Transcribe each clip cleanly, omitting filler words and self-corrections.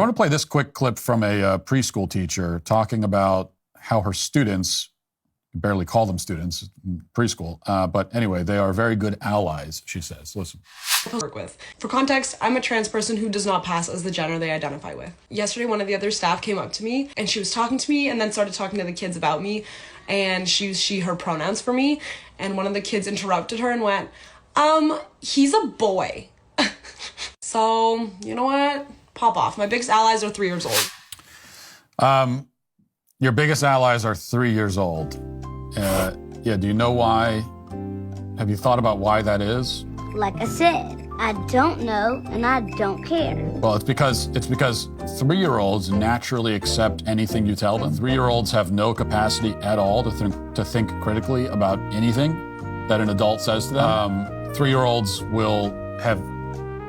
I want to play this quick clip from a preschool teacher talking about how her students, barely call them students in preschool, but anyway, they are very good allies, she says. Listen. Work with. For context, I'm a trans person who does not pass as the gender they identify with. Yesterday, one of the other staff came up to me and she was talking to me and then started talking to the kids about me, and she used she, her pronouns for me, and one of the kids interrupted her and went, he's a boy. So, you know what? Pop off. My biggest allies are 3 years old. Your biggest allies are 3 years old. Yeah, do you know why? Have you thought about why that is? Like I said, I don't know and I don't care. Well, it's because 3-year-olds naturally accept anything you tell them. 3-year-olds have no capacity at all to think critically about anything that an adult says to them. 3-year-olds will have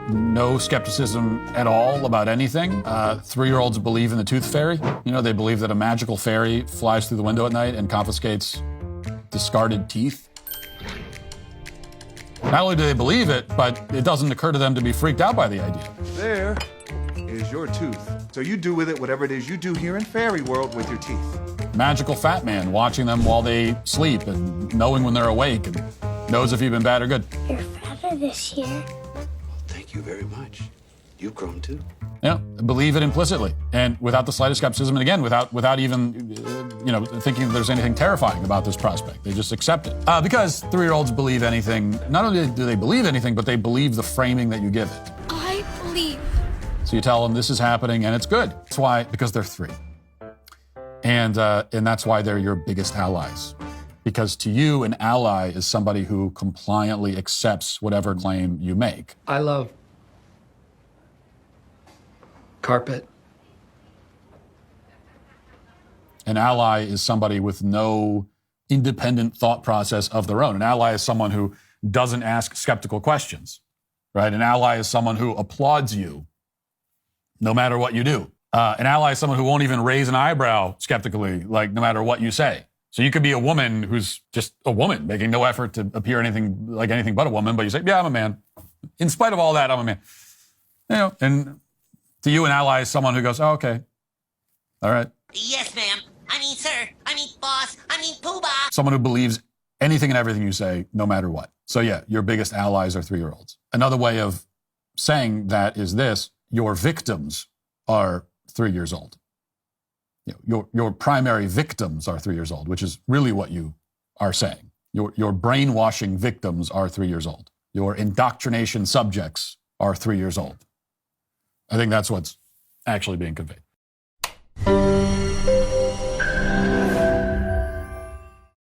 no skepticism at all about anything. 3-year-olds believe in the tooth fairy. You know, they believe that a magical fairy flies through the window at night and confiscates discarded teeth. Not only do they believe it, but it doesn't occur to them to be freaked out by the idea. There is your tooth. So you do with it whatever it is you do here in fairy world with your teeth. Magical fat man watching them while they sleep and knowing when they're awake and knows if you've been bad or good. You're fatter this year. Thank you very much. You've grown too. Yeah, believe it implicitly and without the slightest skepticism, and again, without even, thinking that there's anything terrifying about this prospect. They just accept it. Because 3-year-olds believe anything. Not only do they believe anything, but they believe the framing that you give it. I believe. So you tell them this is happening and it's good. That's why, because they're 3. And that's why they're your biggest allies. Because to you, an ally is somebody who compliantly accepts whatever claim you make. I love carpet. An ally is somebody with no independent thought process of their own. An ally is someone who doesn't ask skeptical questions, right? An ally is someone who applauds you no matter what you do. An ally is someone who won't even raise an eyebrow skeptically, like no matter what you say. So you could be a woman who's just a woman, making no effort to appear anything like anything but a woman, but you say, yeah, I'm a man. In spite of all that, I'm a man. You know, and to you, an ally is someone who goes, oh, okay, all right. Yes, ma'am. I mean, sir. I mean, boss. I mean, poobah. Someone who believes anything and everything you say, no matter what. So yeah, your biggest allies are 3-year-olds. Another way of saying that is this: your victims are 3 years old. Your primary victims are 3 years old, which is really what you are saying. Your brainwashing victims are 3 years old. Your indoctrination subjects are 3 years old. I think that's what's actually being conveyed.